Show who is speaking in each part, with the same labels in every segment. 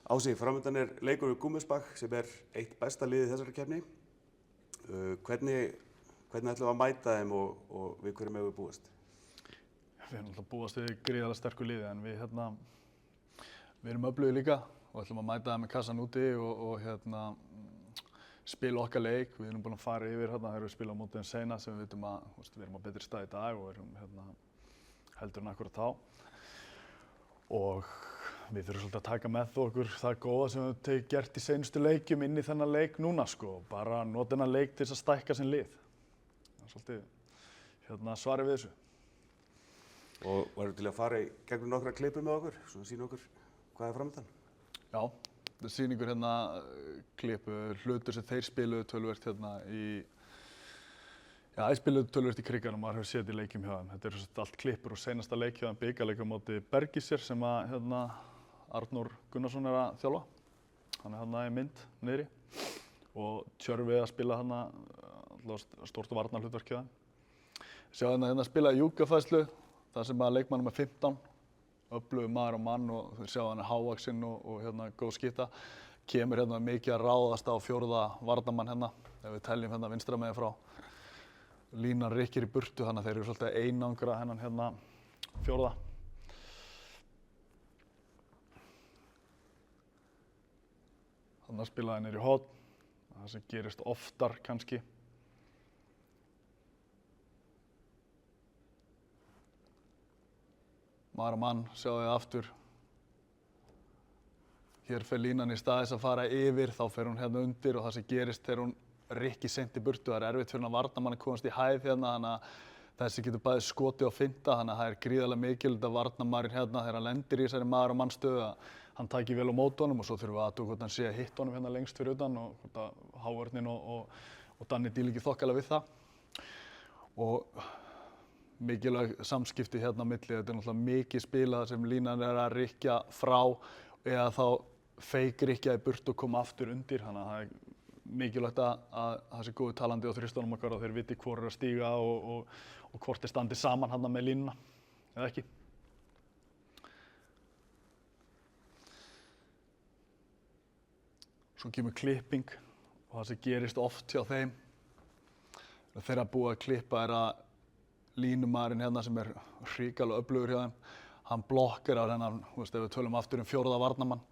Speaker 1: Ási, framöndan leikur við Gúmmesbach sem eitt besta liðið þessari keppni. Hvernig ætlum við að mæta þeim og við hverjum við búast?
Speaker 2: Við erum alltaf búast við gríðarlega sterku liði en við erum öflugir líka og ætlum að mæta þeim með kassan úti og spila okkar leik. Við erum búin að fara yfir þegar við spila á móti þeim seinna sem við vitum að við erum á betri stað í dag og erum heldur en akkurat þá. Og við þurfum svolítið að taka með okkur það góða sem við höfum gert í seinustu leikjum inn í þennan leik núna bara nota þennan leik til þess að stækka sinn lið. Það svolítið svarið við þessu.
Speaker 1: Og varum til að fara í gegnum nokkra klippur með okkur, svona sýna okkur hvað framöndan?
Speaker 2: Já, þetta sýna ykkur klippu, hlutur sem þeir spiluðu töluvert þeir spiluðu töluvert í kriganum, maður hefur séð í leikjum hjá þeim. Þetta eru allt klippur og seinasta leik hjá þeim bikarleik á móti Bergísir sem Arnór Gunnarsson að þjálfa. Hann í mynd niðri og Tjörfi að spila stórt varnarhlutverk hjá þeim. Sjá spila júkafæðslu, það sem leikmann með 15, öflugur maður og mann og þeir sjá hann hávaxinn og góð skipta. Kemur mikið að ráðast á fjórða varnarmann ef við teljum vinstra megin frá. Línan rykkir í burtu, þannig að þeir eru svolítið að einangra þennan fjórða. Þannig að spila niður í horn, það sem gerist oftar kannski. Maður og mann, sjáum við aftur. Hér fer línan í stað þess að fara yfir, þá fer hún undir og það sem gerist þegar hún rykki seint í burtu. Það erfitt fyrir varnarmann að komast í hæð þannig að þessi getur bæði skotið og finta, þannig að það gríðarlega mikilvægt að varnarmaðurinn þegar hann lendir í þessari maður og mann stöðu að hann tæki vel á móti honum og svo þurfum við að athuga hvort hann sé að hitta honum lengst fyrir utan og hvort að Hávörnin og Danni díla ekki þokkalega við það. Og mikilvæg samskipti á milli, þetta náttúrulega mikið spilað sem línan að rykkja frá eða þá feikrykkja í burtu og koma aftur undir, þannig að það mikilvægt að það sé góði talandi á þristunum okkar og þeir viti hvor að stíga og hvort þeir standi saman með línuna eða ekki. Svo kemur klipping og það sem gerist oft hjá þeim þegar búið að klippa að línumaðurinn sem hrikalega öflugur hjá þeim, hann blokkerar ef við tölum aftur fjórða varnarmann,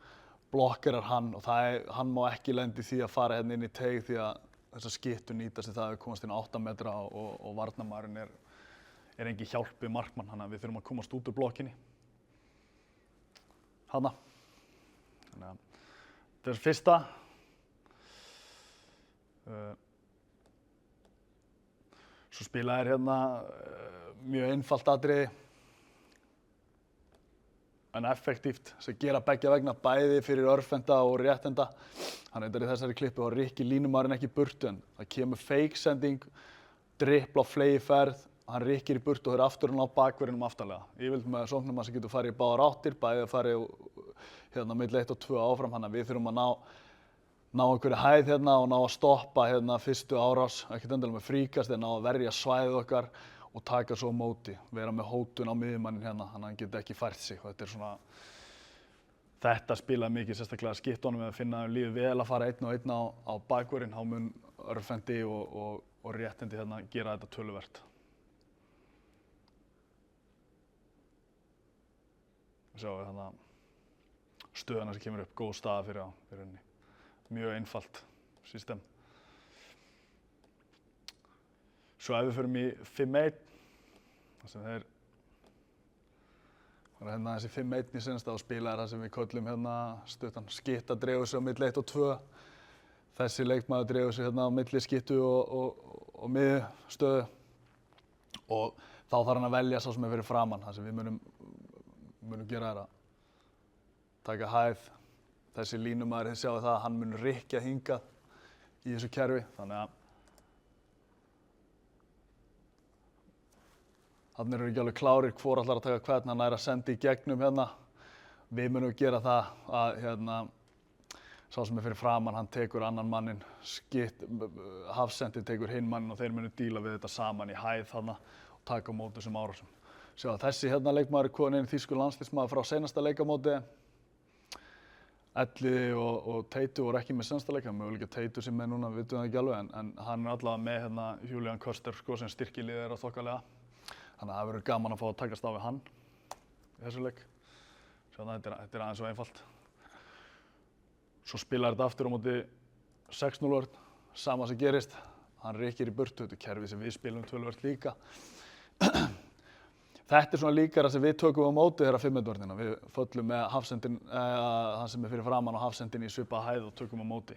Speaker 2: blokkerar hann og hann má ekki lenda í því að fara inn í teig því að þessar skyttur nýtast í það að við komast inn 8 metra og varnarmaðurinn er engin hjálp við markmann, þannig að við þurfum að komast út úr blokkinni. Þannig að þetta fyrsta. Svo spila mjög einfalt atriði en effektíft sem gera beggja vegna bæði fyrir örfenda og réttenda. Hann í þessari klippu og rykkir línumaðurinn ekki í burtu en það kemur fake sending, dribbl á fleygiferð, hann rykkir í burtu og er aftur á bakverðinum aftarlega. Yfirleitt með sóknum sem getur farið í báðar áttir, bæði að farið milli 1 og 2 áfram, þannig að við þurfum að ná einhverju hæð og ná að stoppa fyrstu árás, ekkert endilega með fríkast, en ná að verja svæðið okkar og taka svo á móti, vera með hótun á miðjumanninn þannig að hann geti ekki fært sig. Þetta spilaði mikið, sérstaklega skiptunum með að finna lífið vel að fara einn og einn á bakvörðinn, þá mun örfendi og réttindi gera þetta töluvert. Sjáum við stöðuna sem kemur upp, góð staða fyrir henni. Mjög einfalt system. Svo ef við förum í 5-1, þar sem þeir þessi 5-1 í seinasta og spila það sem við köllum stuttan skytta dregur sig á milli 1 og 2. Þessi leikmaður dregur sig á milli skyttu og miðjustöðu og þá þarf hann að velja sá sem fyrir framann. Það sem við munum gera að taka hæð. Þessi línumaður, þið sjáu það að hann mun rykkja hingað í þessu kerfi, þannig að þarna eru ekki alveg klárir hvor ætlar að taka hvern, hann að senda í gegnum Við munum gera það að sá sem fyrir framann, hann tekur annan mannin, hafsendið tekur hinn mannin og þeir munu díla við þetta saman í hæð og taka á móti þessum árásum. Sjá, þessi leikmaður er kominn inn þýskur landsliðsmaður frá seinasta leikamóti. Elliði og Teitur voru ekki með senstaleika, mögulega Teitur sem er núna, við vitum það ekki alveg, en hann er allavega með hérna Julian Köster sko, sem styrkir liðið þeirra þokkalega. Þannig að það verður gaman að fá að takast á við hann í þessu leik. Þetta er aðeins svo einfalt. Svo spilar þetta aftur á móti 6-0 vörn, sama sem gerist. Hann rykkir í burtu, þetta er kerfi sem við spilum töluvert líka. Þetta er svona líkara sem við tökum á móti þeirra 5-vörnina. Við föllum með hafsendin, hann sem er fyrir framan á hafsendin í svipaða hæð og tökum á móti.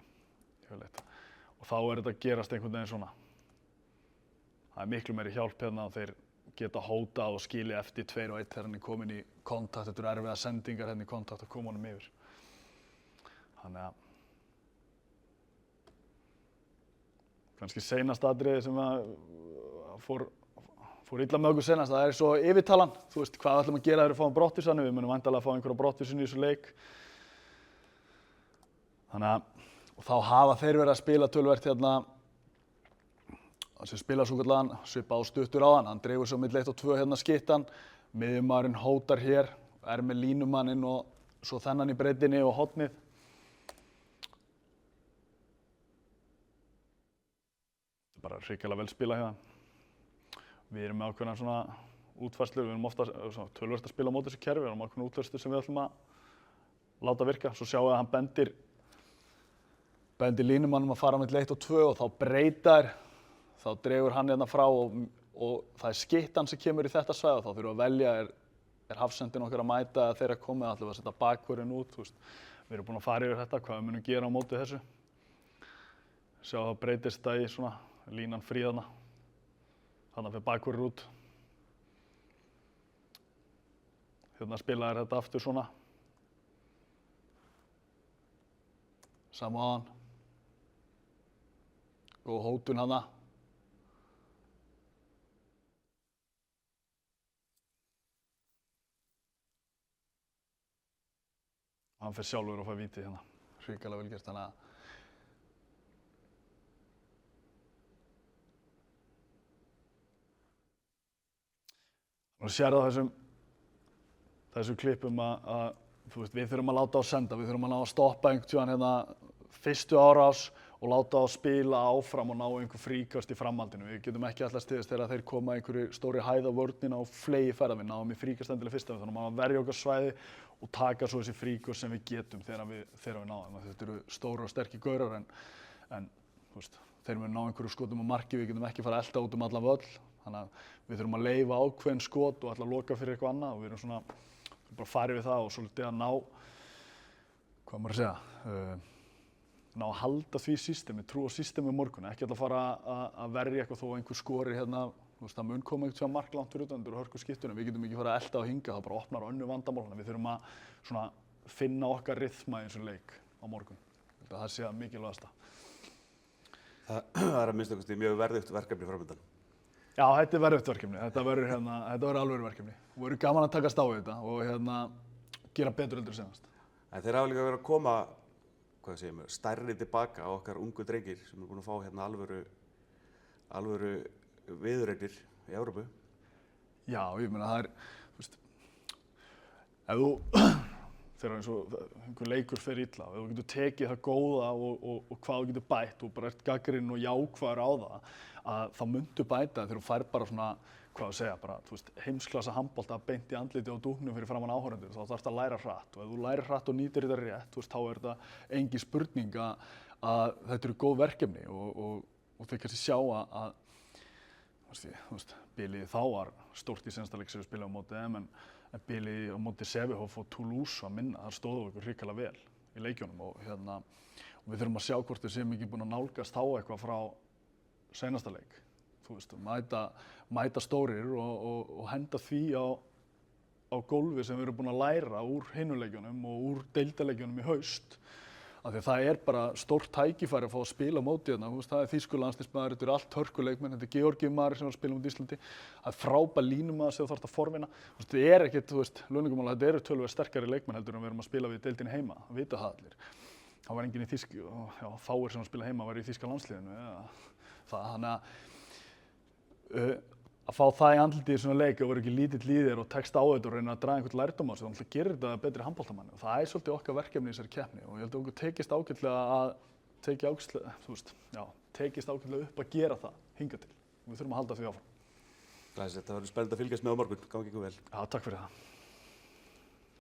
Speaker 2: Og þá er þetta að gerast einhvern veginn svona. Það er miklu meiri hjálp hérna og þeir geta hótað og skilja eftir 2 og 1 þegar hann er komin í kontakt. Þetta eru erfiða sendingar hérna í kontakt og koma honum yfir. Þannig að kannski seinasta atriði sem fór illa með okkur senast, það er svo yfirtalan. Þú veist, hvað ætlum að gera þegar við fáum brottvísanir? Við munum væntanlega að fá einhverja brottvísun í þessu leik. Þannig að, og þá hafa þeir verið að spila töluvert hérna, sem spila svokallaðan, svipað á stuttur á hann dregur svo milli 1 og 2 hérna skittan, miðjumaðurinn hótar hér, er með línumanninn og svo þennan í breiddinni og hornið. Þetta er bara hrikalega vel spilað hérna. Við erum með ákveðna svona útfærslur, við erum ofta töluvert að spila á móti þessu kerfi, við erum ákveðna útfærslur sem við ætlum að láta virka. Svo sjáum við að hann bendir línumannum að fara milli 1 og 2 og þá breytar, þá dregur hann hérna frá og það er skittan sem kemur í þetta svæði og þá þurfum við að velja, er hafsendin okkar að mæta eða þeirra komið, ætlum við að setja bakvörðinn út, þú veist. Við erum búin að fara yfir þetta, hvað við munum gera á móti þessu. Sjá það breytist það í svona línan frí þarna. Þannig fyrir bakvörður út. Hérna spilaði þetta aftur svona. Sama á hann. Góð hótun hana. Hann fer sjálfur og fær víti hérna. Hrikalega vel gert, þannig að og sér það þessum klippum að þú veist, við þurfum að láta á senda, við þurfum að ná að stoppa einhvern tímann hérna fyrstu árás og láta á spila áfram og ná einhver fríkast í framhaldinu. Við getum ekki alltaf stiðist þegar þeir koma einhverju stóri hæð á vörnina og flegi ferða. Við náum í fríkast endilega fyrst af því, þannig að verja okkar svæði og taka svo þessi fríkast sem við getum þegar við náum. Þetta eru stóru og sterkir gaurar en þú veist, þeir munu ná einhverju skotum á marki, við getum ekki fara að elta út allan völl. Þannig að við þurfum að leyfa ákveðin skot og ætla að loka fyrir eitthvað annað og við erum svona bara farið við það og svolítið að ná, hvað maður að segja, ná að halda því systemi, trú á systemi morgun, ekki að fara að verja eitthvað þó einhver skori hérna, þú veist, það mun koma einhvern mark langt fyrir utan, þetta eru hörku skiptunum, við getum ekki fara að elta og hinga, það bara opnar önnur vandamál, við þurfum að svona finna okkar rytma í þessum leik á morgun, það sé að mikilvægasta.
Speaker 1: Það er að minnsta kosti mjög verðugt verkefni framöndan.
Speaker 2: Já, þetta er verðugt verkefni, þetta verður alvöru verkefni. Það verður gaman að takast á við þetta og gera betur heldur senast. En
Speaker 1: þeir hafa líka verið að koma, hvað segjum við, stærri tilbaka á okkar ungu drengir sem eru búin að fá hérna alvöru viðureignir í Evrópu. Já, ég meina það er, þú veist, ef þú, þegar eins og einhver leikur fer illa, ef þú getur tekið það góða og hvað þú getur bætt og bara ert gagnrýninn og jákvæður á það, að þá muntu bæta þegar þú fær bara svona, hvað að segja, bara, þú veist, heimsklassa handbolta beint í andliti á dúknum fyrir framan áhorfendur, þá þarfst að læra hratt og ef þú lærir hratt og nýtir þetta rétt, þú veist, þá er þetta engin spurning að þetta eru góð verkefni og þeir kannski sjá að þú veist, bilið þá var stórt í seinasta leik sem við spilaðum á móti þeim en bilið á móti Sevihof og Toulouse að minna, þar stóðu okkur hrikalega vel í leikjunum og við þurfum að sjá hvort við séum ekki búin að nálgast þá eitthvað frá seinasta leik, þú veist, mæta stórir og henda því á gólfi sem við erum búin að læra úr hinuleikjunum og úr deildarleikjunum í haust. Af því að það er bara stórt tækifæri að fá að spila á móti hérna, þú veist, það er þýskur landsliðsmaður, þetta eru allt hörkuleikmenn, þetta er Georgi maður sem var að spila út í Íslandi, það er frábær línumaður sem þú þarft að forvinna, þú veist, það er ekkert, þú veist, Lunningamála, þetta eru töluvert sterkari leikmenn heldur en við erum að spila við deildinni heima, það vita það allir. Það var enginn í þýski, fáir sem að spila heima var í þýska landsliðinu, þannig að
Speaker 2: að fá það í andlitið í svona leik og vera ekki lítill í þér og tekst á þetta og reyna að draga einhvern lærdóm á sig, þannig að gerir þetta betri handboltamanni og það er svolítið okkar verkefni í þessari keppni og ég held að okkur tekist ágætlega upp að gera það hingað til og við þurfum að halda því áfram.
Speaker 1: Glæsilegt, það verður spennandi að fylgjast með á morgun, gangi ykkur vel.
Speaker 2: Já, takk fyrir það.